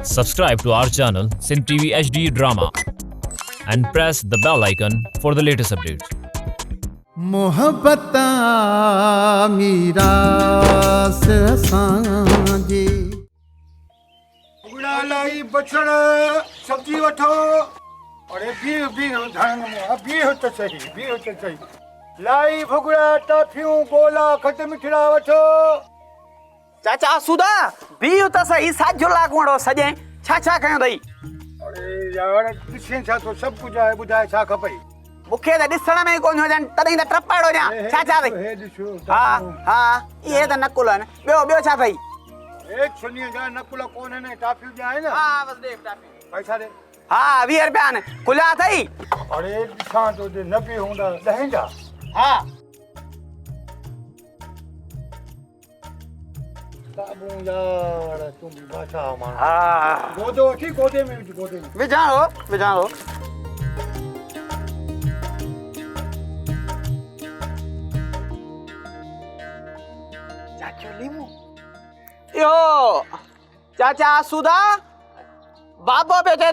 Subscribe to our channel Sin TV HD Drama and press the bell icon for the latest updates. मोहब्बत मीरा से सांझे उड़ा लाई बछड़ सब्जी वठो अरे भी धान भी तो सही लाई भुगड़ा टाफियूं गोला खट मिठड़ा वठो चाचा सुदा भी त सही साजो लागवणो सजे छा कयो दई अरे यार ॾिसें छा तो सब कुछ आहे ॿुधाए छा खपई मुखे त ॾिसण में कोन हो जन तॾहिं त ट्रपाड़ो ॼा छा दई हे ॾिसो हा इहे त नकुल आहिनि ॿियो छा अथई ए छुनीअ जा नकुल कोन आहिनि टाफियूं जा आहिनि हा बस दे टाफी पैसा दे हा 20 रुपया आहिनि खुला अथई अरे ॾिसां तो 90 हूंदा 10 जा हा बाबू यार तुम भाषा मां हा गोदो वठी गोदे में विझाओ यो चाचा सुधा बाबो पे थे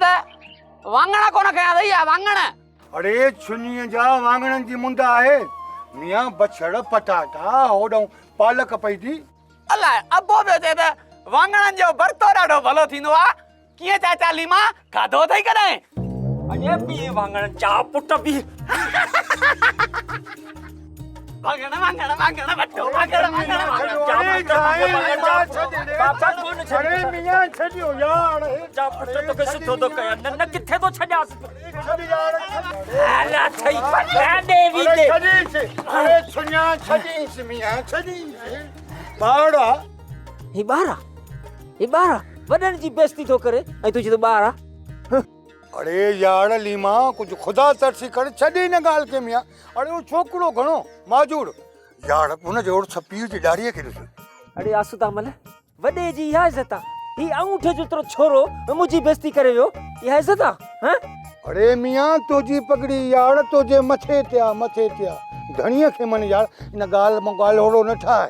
वांगण कोन कया दई वांगण अरे छुनीअ जा वांगणनि जी मुंद आहे मियां बछड़ पटाटा होॾो पालक पई थी अलाए अबो पे थे वांगणनि जो भरतो ॾाढो भलो थींदो आ कीअं चाचा लीमा खाधो अथई कॾहिं अरे बी वांगण चा पुट बी वांगण वठो अरे मियां छॾियो यार चा पुट तोखे सुठो थो कयां न किथे थो छॾियास अला थई पटा देवी दे अरे छुनिया छॾीस मियां छॾीस बाड़ा ही बारा वडन जी बेइज्जती थो करे ऐं तुझी तो बारा अरे यार लीमा कुछ खुदा तरसी कर छॾी न ॻाल्हि के मियां अरे वो छोकिरो घणो माजूर यार उन जो छपीर जी ॾाड़ीअ खे ॾिस अरे आसुता मल वडे जी इहा इज़त ही अंगूठे जेतिरो छोरो मुंहिंजी बेइज्जती करे वियो इहा इज़त हैं अरे मियां तुझी पगड़ी यार तुझे मथे ते आ धणीअ खे मन यार इन ॻाल्हि मां ॻाल्हि ओड़ो न ठाहे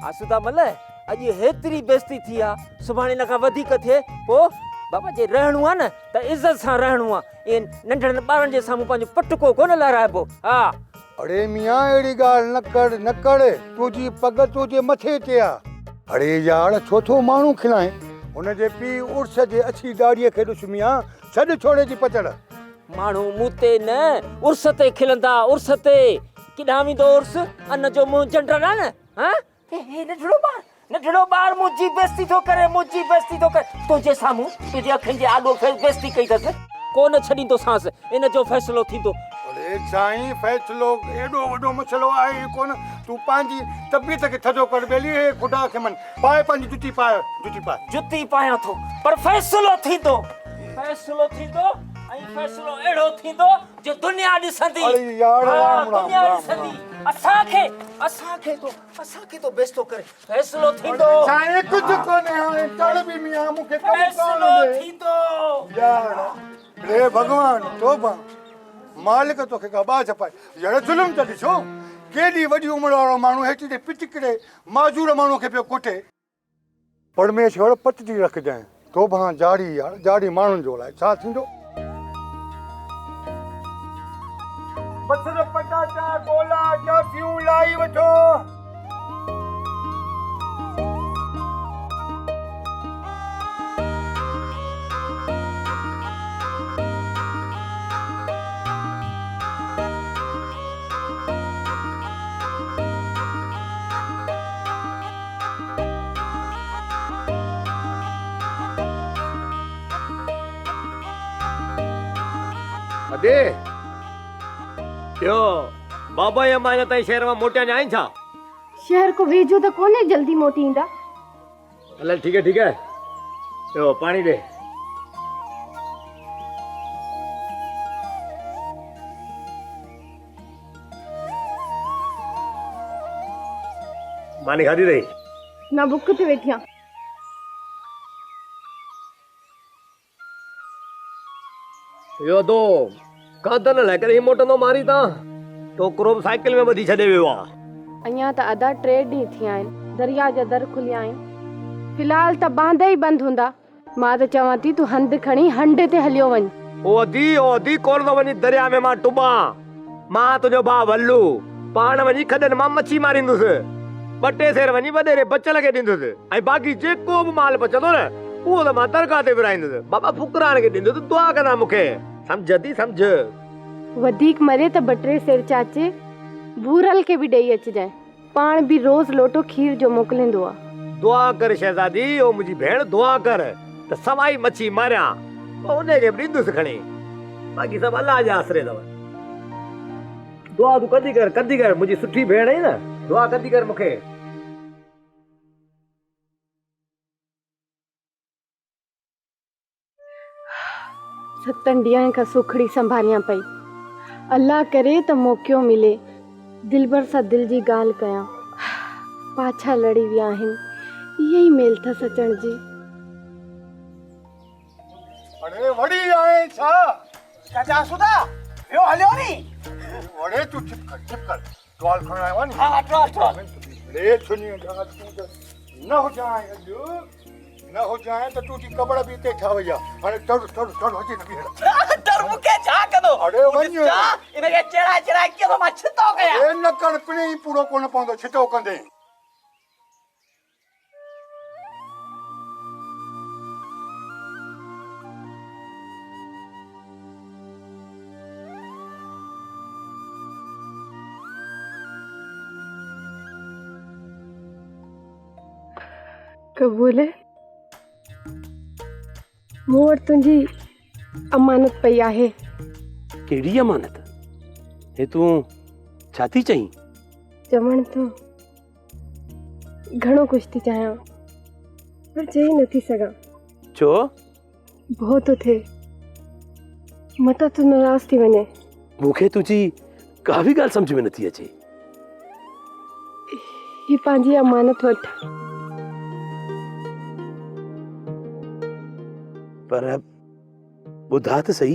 आसुता मल अॼु हेतिरी बेइज्जती थी आहे सुभाणे इन खां वधीक थिए पोइ बाबा जे रहणो आहे न त इज़त सां रहणो आहे इन नंढड़नि ॿारनि जे साम्हूं पंहिंजो पटको कोन लहराइबो हा अरे मियां अहिड़ी ॻाल्हि न कर तुझी पग तुझे मथे ते आहे अरे यार छो थो माण्हू खिलाए हुनजे पीउ उर्स जे अछी ॾाड़ीअ खे ॾिस मियां छॾ छोड़े जी पचड़ माण्हू मूं ते न उर्स ते खिलंदा उर्स ते किॾां वेंदो उर्स अन जो मुंहुं चंडर आहे न हा हे नंढड़ो ॿार मुंहिंजी बेइज्जती थो करे तुंहिंजे साम्हूं तुंहिंजे अखियुनि जे आॾो बेइज्जती कई अथसि कोन छॾींदो सांस इन जो फ़ैसिलो थींदो अरे साईं फ़ैसिलो एॾो वॾो मसइलो आहे कोन तूं पंहिंजी तबियत खे थधो कर बेली हे ख़ुदा खे मन पाए पंहिंजी जुती पायां थो पर फ़ैसिलो थींदो ऐं फ़ैसिलो अहिड़ो थींदो जो दुनिया ॾिसंदी अरे यार दुनिया ॾिसंदी असांखे तो बेइज्जतो करे फ़ैसिलो थींदो साईं कुझु कोन्हे हाणे तड़ बि मियां मूंखे फ़ैसिलो थींदो यार हे भॻवान तोबा मालिक तोखे का बाज पाए यार ज़ुल्म त ॾिसो केॾी वॾी उमिरि वारो माण्हू हेठि ते पिचकिड़े माजूर माण्हू खे पियो कुटे परमेश्वर पटजी रखजांइ तोबा जाड़ी माण्हुनि जो लाइ छा थींदो बसर पटाटा गोला टाफियूं लाई वठो अदे यो बाबा या मां ताईं शहर में मोटिया न आहिनि छा शहर को वेझो त कोने जल्दी मोटी ईंदा हल ठीक है यो पानी दे मानी खाधी रही ना बुक ते वेठिया यो दो कादन लाइ करे मोटंदो मारी ता टोकरो साइकिल में ॿधी छॾे वियो आहे अञा त अधा 3 ॾींहं थिया आहिनि दरिया जा दर खुलिया आहिनि फिलहाल त बांधा ई बंदि हूंदा मां त चवां थी तूं हंधि खणी हंडे ते हलियो वञ। ओ दी कोन थो वञी दरिया में मां टुॿां। मां तुंहिंजो भाउ वल्लू पाण वञी खॾनि मां मच्छी मारींदुसि, 2 सेर वञी वॾेरे बचल खे ॾींदुसि, ऐं बाक़ी जेको बि माल बचंदो न उहो त मां दरगाह ते विराईंदुसि, बाबा फुकरान खे ॾींदुसि, दुआ कंदा मूंखे। सम्झ थी सम्झ। वधीक मरे त 2-3 सेर चाचे भूरल खे बि ॾेई अचिजांइ, पाण बि रोज़ लोटो खीर जो मोकिलींदो आहे। दुआ कर शहज़ादी, ओ मुंहिंजी भेण दुआ कर त सवाई मच्छी मारियां, पोइ उनखे बि ॾींदुसि खणी, बाक़ी सभु अलाह जे आसरे अथव। दुआ तूं कदी कर, मुंहिंजी सुठी भेण आई न, दुआ कदी कर मूंखे। सतनि ॾींहंनि खां सुखड़ी संभालियां पई, अल्लाह करे त मौक़ो मिले दिलबर सां दिल जी ॻाल्हि कयां। पाछा लड़ी विया आहिनि, इहे ई मेल अथसि अचण जी। अरे वड़ी आए छा चाचा सुधा वियो हलियो नी। वड़े तू चुप कर टॉल खण आयो नी। हाँ ट्रॉल रे सुनी न हो जाए तो तू जी कबड़ भी ते ठा वया। अरे टड़ होजे न भी डर मुके छा कदो। अरे वञ इनके चढ़ा के तो मां छितो कया। ए न कण पिणे ही पूरो कोन पवंदो छितो कंदे। कबूल है, मूं वटि तुंहिंजी अमानत पई आहे। कहिड़ी अमानत? हे तूं छा थी चईं? चवण तो घणो कुझु थी चाहियां, पर चई नथी सघां। छो? भउ थो थिए मता तूं नाराज़ थी वञे। मूंखे तुंहिंजी का बि ॻाल्हि सम्झ में नथी अचे। ही पंहिंजी अमानत वठि। पर ॿुधा त सही,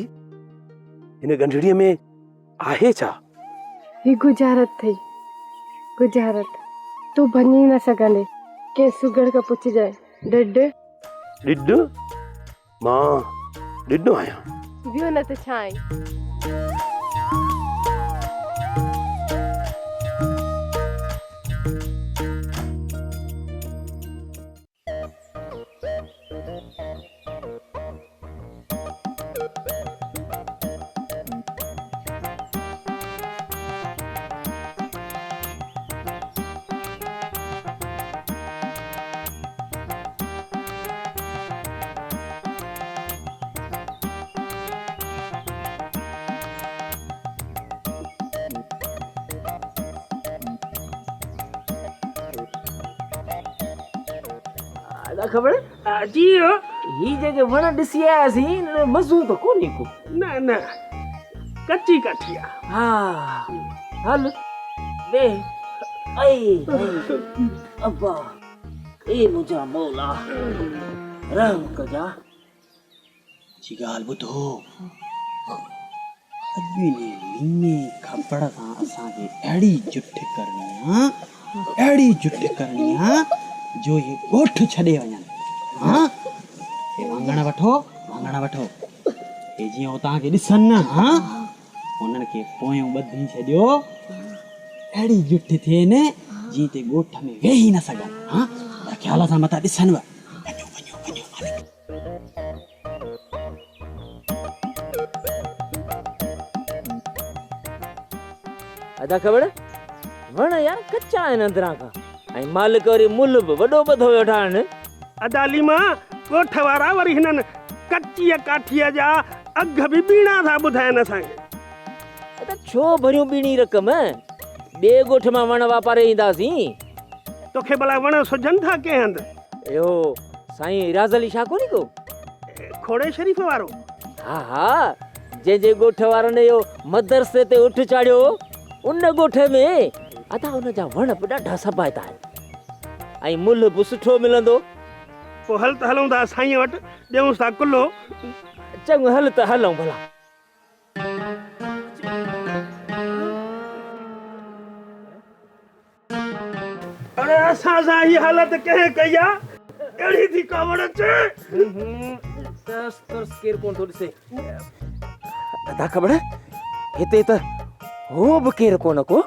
हिन गंढड़ीअ में आहे छा? ही गुजारत थई, गुजारत। तू भञी न सघंदे, के सुगड़ का पुछजाए। ॾिड? मां ॾिडो आहियां। वियो न त छा आहे। खबर जी ही जगह वण ॾिसी आयासीं, मज़ो त कोन्हे को। न कच्ची काठिया। हाँ हल वे आई अब्बा ए मुंहिंजा मौला रहम कजा। जी ॻाल्हि ॿुधो, अॼु मीने खपड़ सां असांखे अहिड़ी जुठ करणी आहे जो ये ॻोठ छॾे वञनि। हाँ हे वाङण वठो हे जीअं तव्हांखे ॾिसनि न, हाँ उन्हनि खे पोयूं ॿधी छॾियो, अहिड़ी जुठ थिए न जीअं ते ॻोठ में वेही न सघनि। हाँ पर ख़्याल सां मथां ॾिसनि। वञो अदा खबर वण यार कच्चा आहिनि अंदरां खां, ऐं मालिक वरी मुल बि वॾो ॿधो वेठा आहिनि। अदाली मां ॻोठ वारा वरी हिननि कच्ची काठीअ जा अघ बि बीणा था ॿुधाइनि असांखे। त छो भरियूं बीणी रक़म, ॿिए ॻोठ मां वण वापारे ईंदासीं। तोखे भला वण सुझनि था कंहिं हंधि? इहो साईं राज़ अली शाह कोन्हे को, खोड़े शरीफ़ वारो? हा जंहिंजे ॻोठ वारनि इहो मदरसे ते उठ चाढ़ियो, उन ॻोठ में अदा उन जा वण बि ॾाढा सबाइता आहिनि, ऐं मुल्ह बि सुठो मिलंदो। पोइ हल त हलूं था साईं वटि, ॾियूंसि था कुल्लो। चङो हल त हलूं भला। अरे असां सां ही हालत कंहिं कई आहे? अहिड़ी थी कावड़ अचे। तरस तरस केर कोन थो ॾिसे दादा ख़बर हिते त हो बि केर कोन को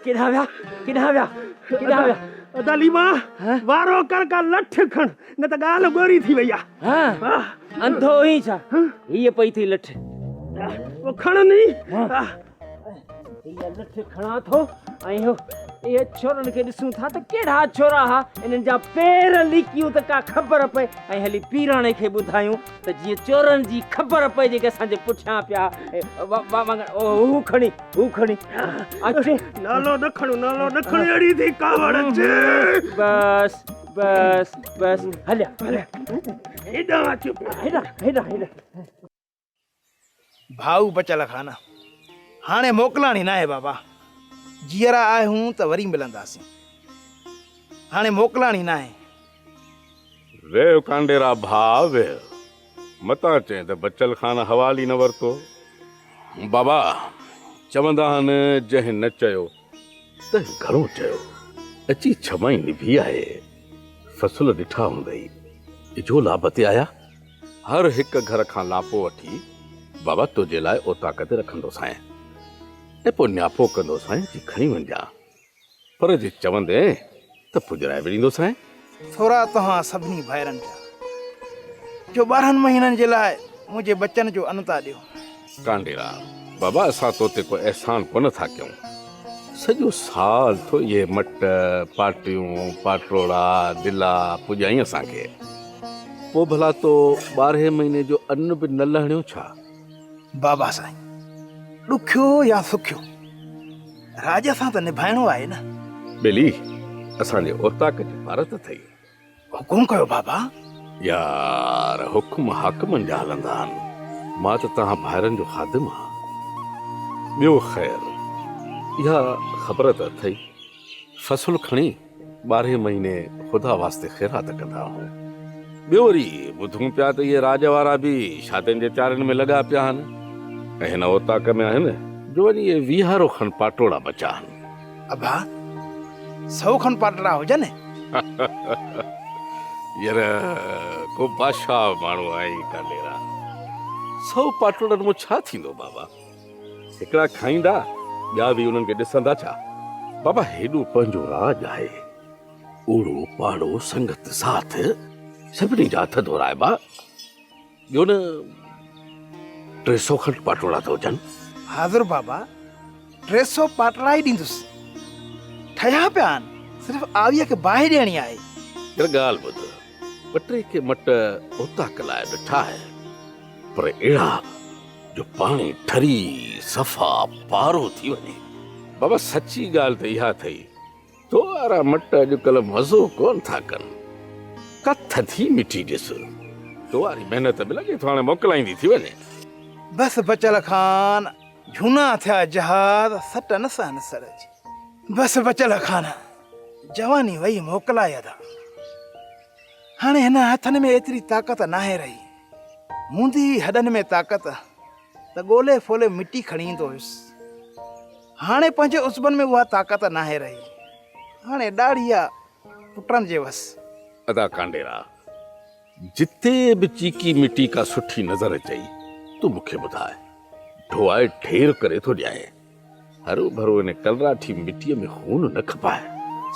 किना विया दालीमा वारो कर का लठ खण न त गाल गोरी थी वई हां अंधो ही छा ये पई थी लठ वो खण नहीं ये लठ खणा थो ऐं हो ये छोरन के ॾिसूं था त केड़ा छोरा हा इन्हनि जा पैर लिकियूं त का ख़बर पए ऐं हली पीराणे खे ॿुधायूं त जीअं चोरनि जी ख़बर पए जेके असांजे पुठियां पिया हू खणी अचे नालो न खण अड़ी थी कावड़ अचे बस बस बस हलिया हेॾा अचो हेॾा भाऊ बचल खाना हाणे मोकलाणी ना है बाबा जीअरा आए हूं त वरी मिलंदासीं हाणे मोकलाणी ना है वेव कांडेरा भाउ वेव मता चए त बचल खान हवाली न वरतो बाबा चवंदा आहिनि जंहिं न चयो त घणो चयो अची छमाई निभी आहे फसल ॾिठा हूंदई इजो लाभ ते आया हर हिकु घर खां लापो वठी बाबा तुंहिंजे लाइ ओता कते रखंदोसि आहियां ऐं पोइ न्यापो कंदोसि आहियां जी खणी वञा पर जे चवंदे त पुॼराए विड़ींदोसि आहियां थोरा तव्हां सभिनी भाइरनि जा जो 12 महीननि जे लाइ मुंहिंजे बचन जो अनु था ॾियो कांडेरा बाबा असां तो ते कोई एहसान कोन था कयूं सॼो साल तो ये मट पाटियूं पाटोड़ा दिला पुॼाई असांखे पोइ भला तो 12 महीने जो अन्न बि न लहणियो छा बाबा साईं ॾुखियो या सुखियो राज सां त निभाइणो आहे न ॿेली असांजे औताक जी भारत अथई हुकुम कयो बाबा यार हुकुम हाकमनि जा हलंदा आहिनि मां त तव्हां भाइरनि जो ख़ादिम आहियां ॿियो ख़ैर इहा ख़बर त अथई फसल खणी 12 महीने ख़ुदा वास्ते ख़ैरात कंदा आहियूं ॿियो वरी ॿुधूं पिया त इहे राज वारा बि शादियुनि जे त्यारियुनि में लॻा पिया आहिनि ऐं हिन ओताक में आहिनि जो वरी इहे 20 खन पाटोड़ा बचा आहिनि अबा 100 खन पाटोड़ा हुजनि यार को बादशाह माण्हू आई कांडेरा 100 पाटोड़नि में छा थींदो बाबा हिकिड़ा खाईंदा ॿिया बि उन्हनि खे ॾिसंदा छा बाबा हेॾो पंहिंजो राज आहे ओड़ो पाड़ो संगत साथ सभिनी जा हथ धोराइबा ॿियो न 300 खन पाटोड़ा तो हुजनि हाज़ुर बाबा 300 पाटोड़ा ई ॾींदुसि ठहिया पिया आहिनि सिर्फ़ु आवीअ खे बाहि ॾियणी आहे हिकु ॻाल्हि ॿुध 2-3 के मट ओताक लाइ ॾिठा आहे पर अहिड़ा जो पाणी ठरी सफ़ा पारो थी वञे बाबा सची ॻाल्हि त इहा अथई तो वारा मट अॼुकल्ह मज़ो कोन था कनि का थधी मिठी ॾिस तो वारी महिनत बि लॻे थो हाणे मोकिलाईंदी थी वञे बस बचल खान झूना थिया जहाज सट न सन सरज बस बचल खान जवानी वई मोकलाया था हाणे हिन हथनि में एतिरी ताक़त नाहे रही मुंदी हॾनि में ताक़त त ॻोल्हे फोले मिटी खणी ईंदो हुयुसि हाणे पंहिंजे उस्बन में उहा ताक़त नाहे रही हाणे ॾाढी आहे पुटनि जे वस अदा कांडेरा जिते बि चीकी मिट्टी का सुठी नज़र अचई तू मूंखे ॿुधाए ढोआए ढेर करे थो ॾियाए हरू भरो इन कलराठी मिट्टीअ में खून न खपाए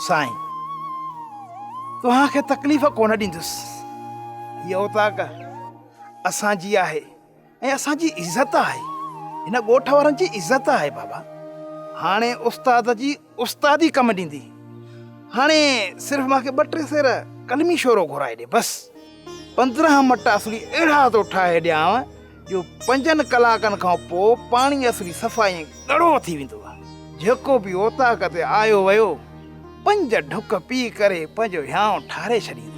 साईं तव्हांखे तकलीफ़ कोन ॾींदुसि इहा ओताक असांजी आहे ऐं असांजी इज़त आहे हिन ॻोठ वारनि जी इज़त आहे बाबा हाणे उस्ताद जी उस्तादी कमु ॾींदी हाणे सिर्फ़ु मूंखे 2-3 सेर कलमी शोरो घुराए ॾे बसि 15 मट असली अहिड़ा थो ठाहे ॾियांव जो 5 कलाकनि खां पोइ पाणी असली सफ़ाई ॻड़ो थी वेंदो आहे जेको बि ओताक ते आयो वियो 5 ढुक पी करे पंहिंजो हियांव ठारे छॾींदो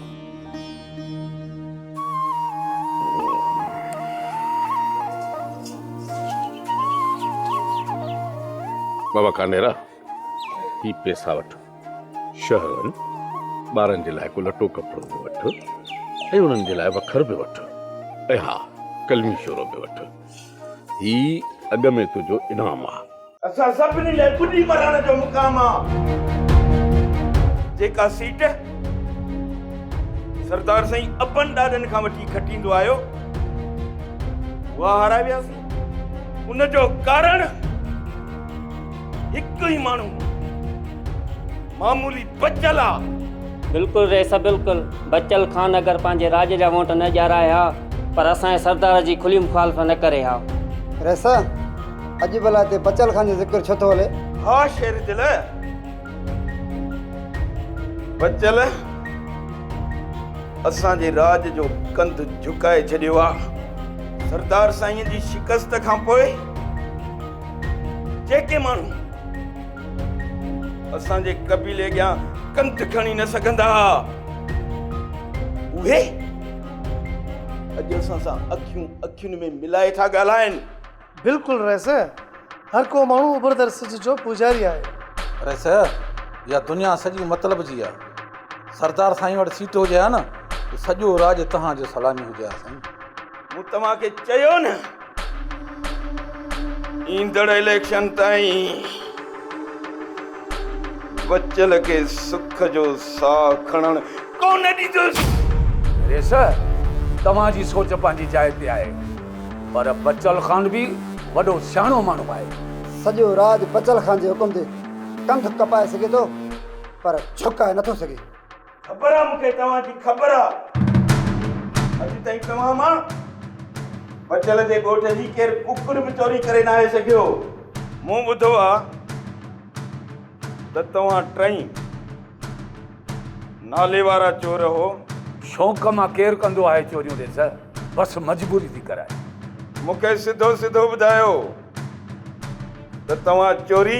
बाबा कांडेरा ही पैसा वठो, शहर वञ, ॿारनि जे लाइ को लटो कपिड़ो बि वठो ऐं उन्हनि जे लाइ वखर बि वठो ऐं हा कलमी शोरो बि वठो। ही अॻ में तुंहिंजो इनाम आहे। असां सभिनी लाइ बुॾी मरण जो मुक़ाम आहे। जेका सीट सरदार साईं अपन ॾाॾनि खां वठी खटींदो आयो उहा हाराए वियासीं। उनजो कारण हिकु ई माण्हू मामूली बचल आहे। बिल्कुलु रेसा बिल्कुलु। बचल खान अगरि पंहिंजे राज जा वोट न ॼाराए हा पर असांजे सरदार जी खुली मुखालफ़त न करे हा। रेसा अॼु भला हिते बचल खान जो ज़िक्र छो थो हले? हा शेर दिल, बचल असांजे राज जो कंध झुकाए छॾियो आहे। सरदार साईं जी शिकस्त खां पोइ जेके माण्हू असांजे कबीले अॻियां कंध खणी न सघंदा उहे अॼु असां सां अखियुनि में मिलाए था ॻाल्हाइनि। बिल्कुलु रैस, हर को माण्हू उभरदड़ सिज जो पुजारी आहे। रैस, इहा दुनिया सॼी मतिलब जी आहे। सरदार साईं वटि सीट हुजे हा न त सॼो राज तव्हांजो सलामी हुजे हा साईं। मूं तव्हांखे चयो न ईंदड़ इलेक्शन ताईं बचल खे सुख जो साह खणण कोन ॾींदुसि। रेस, तव्हांजी सोच पंहिंजी जाइ ते आहे पर बचल खान बि वॾो सियाणो माण्हू आहे। सॼो राज बचल खान जे हुकुम ते कंध कपाए सघे थो पर झुकाए नथो सघे। ख़बर आहे मूंखे, तव्हांजी ख़बर आहे। अॼु ताईं तव्हां मां बचल जे ॻोठ जी केरु कुकुर बि चोरी करे न आहे सघियो। मूं ॿुधो आहे त तव्हां टई नाले वारा चोर हो। शौक़ मां केरु कंदो आहे चोरियूं रेस, बसि मजबूरी थी कराए। मूंखे सिधो सिधो ॿुधायो त तव्हां चोरी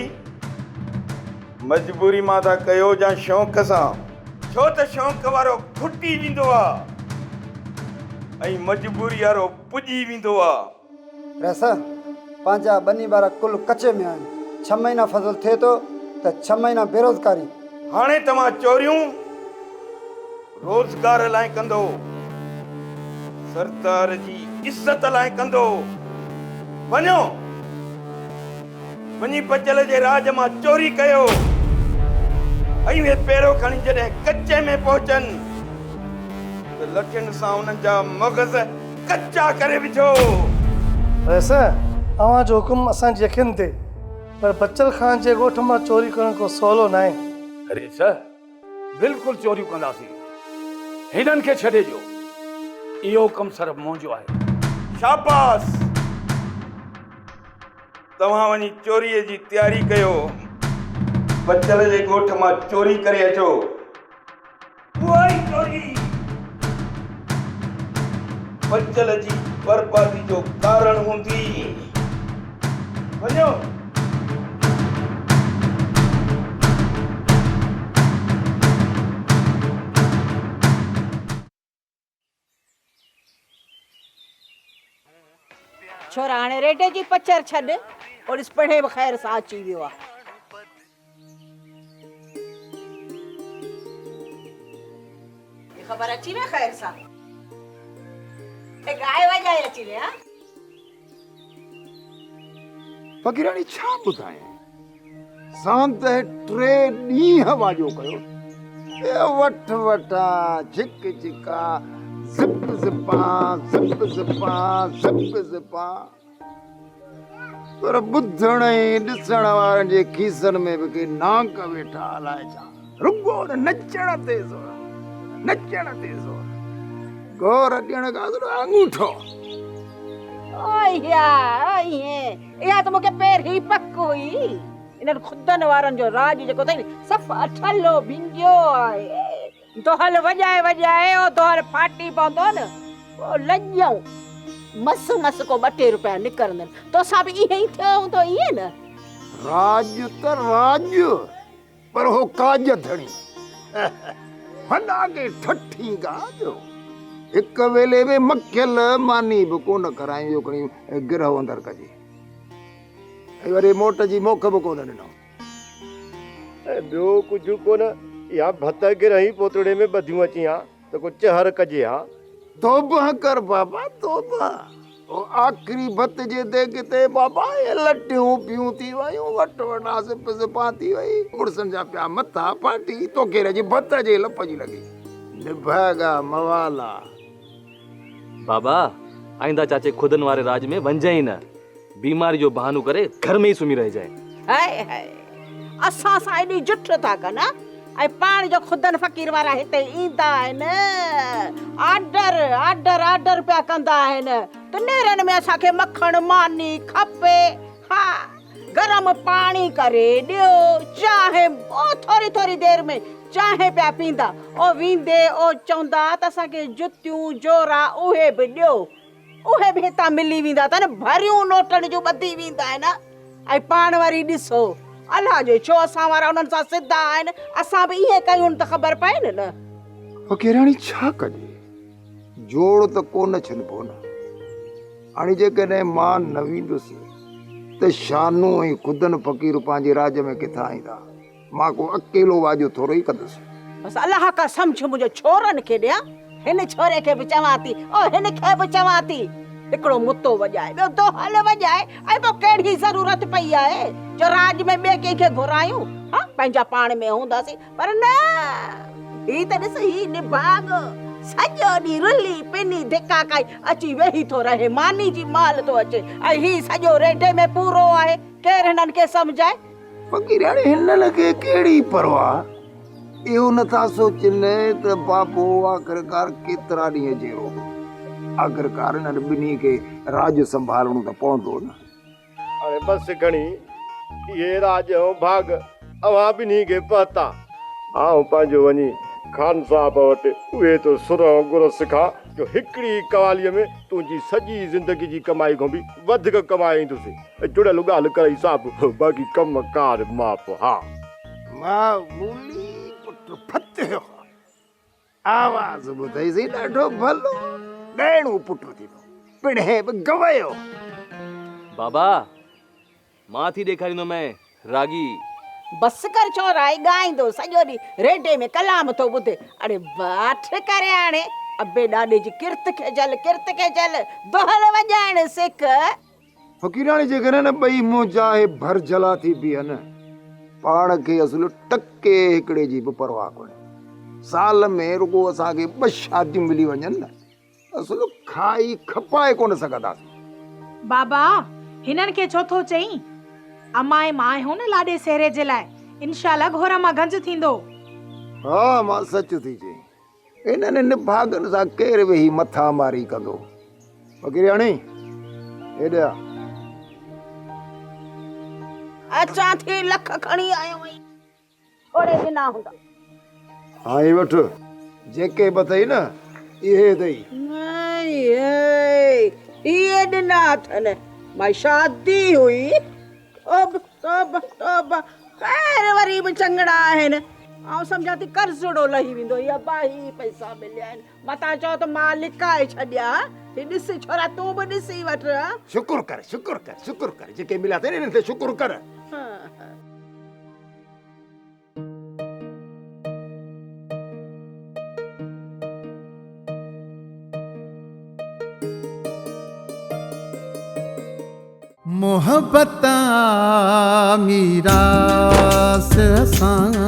मजबूरी मां था कयो या शौक़ सां? छो त शौक़ वारो खुटी वेंदो आहे ऐं मजबूरी वारो पुॼी वेंदो आहे। रैसा पंहिंजा ॿनी ॿार कुल कचे में आहिनि। 6 महीना फज़ल थिए थो त 6 महीना बेरोज़गारी। हाणे तव्हां चोरियूं रोज़गार लाइ कंदो, सरदार जी इज़त लाइ कंदो। वञो वञी बचल जे राज मां चोरी कयो ऐं उहे पहिरियों खणी जॾहिं कचे में पहुचनि त लठियुनि सां उन्हनि जा मग़ज़ कचा करे विझो। वैसे अवां जो हुकुम असांजी अखियुनि ते, पर बचल खान जे ॻोठ मां चोरी करण को सवलो न आहे। अरे सर, बिल्कुलु चोरियूं कंदासीं, हिननि खे छॾे ॾियो। इहो कमु सिर्फ़ु मुंहिंजो आहे। शाबाश, तव्हां वञी चोरीअ जी तयारी कयो। बचल जे ॻोठ मां चोरी करे अचो। उहा ई चोरी बचल जी बर्बादी जो कारण हूंदी। वञो। छोरा हाणे रेडे जी पचर छॾ और इस पढ़े बखैर सां अची वियो आहे। ख़बर अची वे खैर सां गाय वजाए अची वे। हां फ़कीराणी छा ॿुधाए, सांत 3 ॾींहं वाजो कयो। वठ वठा झिक झिका ज़िप ज़िपा ज़िप ज़िपा ज़िप ज़िपा, पर ॿुधण ऐं ॾिसण वारनि जे खीसनि में बि के नाक वेठा हलाए छा। रुगो नचण ते ज़ोर, नचण ते ज़ोर। गौर ॾियण खां अंगूठो। इहा त मूंखे पहिरीं ई पक हुई। इन्हनि खुदनि वारनि जो राज जेको अथई सफ़ अठलो भिंगियो आहे। दोहल वॼाए वॼाए ओ दोहल फाटी पवंदो न पोइ लॼऊं मस मस को 2 रुपया निकिरंदनि। तोसां बि ईअं ई थियो हूंदो ईअं न? राज त राज, पर हो काज धणी वॾा के ठठी गाजो। हिक वेले में मखियल मानी बि कोन करायूं खणी गिरह अंदरि कजे। ऐं वरी मोट जी मोख बि कोन ॾिनो। ॿियो कुझु कोन या भत गिरही पोतड़े में ॿधियूं अची हा त कुझु चहर कजे हा। तौबा कर बाबा तौबा। ओ आखिरी भत जे देग ते बाबा ये लटियूं पियूं थी वयूं वट वटा सिप सिपा थी वई मुड़सन जा पिया मथा फाटी तो केरे जी भत जे लप जी लगी निभागा मवाला। बाबा आइंदा चाचे खुदन वारे राज में वंजे ही न, बीमारी जो बहानो करे घर में ही सुमी रह जाए। हाय हाय असां सां एॾी जुठ था कनि ऐं पाण जो खुदन फ़कीर वारा हिते ईंदा आहिनि आर्डर आर्डर आर्डर पिया कंदा आहिनि त नेरनि में असांखे मखण मानी खपे। हा गरम पाणी करे ॾियो चाहे ओ थोरी थोरी देर में चाहे पिया पींदा ओ वींदे ओ चवंदा त असांखे जुतियूं जोरा उहे बि ॾियो उहे बि हितां मिली वेंदा अथनि भरियूं नोटनि जूं ॿधी वेंदा आहिनि ऐं पाण वरी ॾिसो अलाह जो छो असां वारा उन्हनि सां सिधा आहिनि असां बि इहे कयूं त ख़बर पए न। फ़कीराणी छा कजे जोड़ त कोन छॾिबो न। हाणे जेकॾहिं मां न वेंदुसि त शानू ऐं खुदन फ़कीर पंहिंजे राज में किथां ईंदा। मां को अकेलो वाजो थोरो ई कंदुसि। बसि अलाह का सम्झ मुंहिंजे छोरनि खे ॾियां हिन छोरे खे बि चवां थी ओ हिन खे बि चवां थी हिकिड़ो मुतो वॼाए ॿियो दोहल वॼाए ऐं पोइ कहिड़ी ज़रूरत पई आहे जो राज में ॿिए कंहिंखे घुरायूं। हा पंहिंजा पाण में हूंदासीं पर न ही त ॾिस ही निभाग सॼो ॾींहुं रुली पिनी धिका खाई अची वेही थो रहे मानी जी माल थो अचे ऐं ही सॼो रेडे में पूरो आहे केरु हिननि खे सम्झाए। फ़कीराणी हिननि खे कहिड़ी परवाह इहो नथा सोचनि त बाबो आख़िरकार केतिरा ॾींहं जहिड़ो आख़िरकार हिननि ॿिन्ही खे राज संभालणो त पवंदो न। अरे बस घणी ये राज ऐं भाग अवां ॿिन्ही खे पता आऊं पंहिंजो वञी खान साहब वटि उहे तो सुर ऐं गुर सिखा जो हिकिड़ी कवालीअ में तुंहिंजी सॼी ज़िंदगी जी कमाई खां बि वधीक कमाईंदुसि ऐं जुड़ियल ॻाल्हि करे साहिबु बाक़ी कम कार माप। हा मामूली पुट फतियो आवाज़ ॿुधईसीं ॾाढो भलो ॾाढो पुट थींदो पिणे बि गवायो। बाबा मां थी ॾेखारींदो मैं रागी। बस कर छोरा ॻाईंदो सॼो ॾींहुं रेडे में कलाम थो ॿुधे। अरे बाठ करे हाणे अबे ॾाॾे जी किर्त खे जल दोहल वॼाइण सिख। फ़कीराणी जेकॾहिं न ॿई मुंहुं चाहे भर जला थी बीहनि पाण खे असुल टके हिकिड़े जी बि परवाह कोन्हे। साल में रुगो असांखे 2 शादियूं मिली वञनि न असुल खाई खपाए कोन सघंदासीं। बाबा हिननि खे छो थो चई अम्मा ऐं मां हो न लाॾे सेरे जे लाइ इंशाल्लाह घोर मां गंज थींदो। हा मां सच थी चई हिननि निभागनि सां केरु वेही मथा मारी कंदो। फ़कीराणी हेॾा अचां थी लख खणी आयो आई थोड़े ॾिना हूंदा। हा ही वठ जेके बि अथई न इहे अथई। इहे ॾिना अथनि मां शादी हुई ख़ैर वरी बि चङड़ा आहिनि ऐं सम्झां थी कर्ज़ड़ो लही वेंदो या बाही पैसा मिलिया आहिनि मतां चओ त मां लिकाए छॾिया ही ॾिस छोरा तूं बि ॾिसी वठ। शुक्र कर जेके मिलिया अथई इन्हनि ते शुक्र कर। मोहब्बत मीरास असां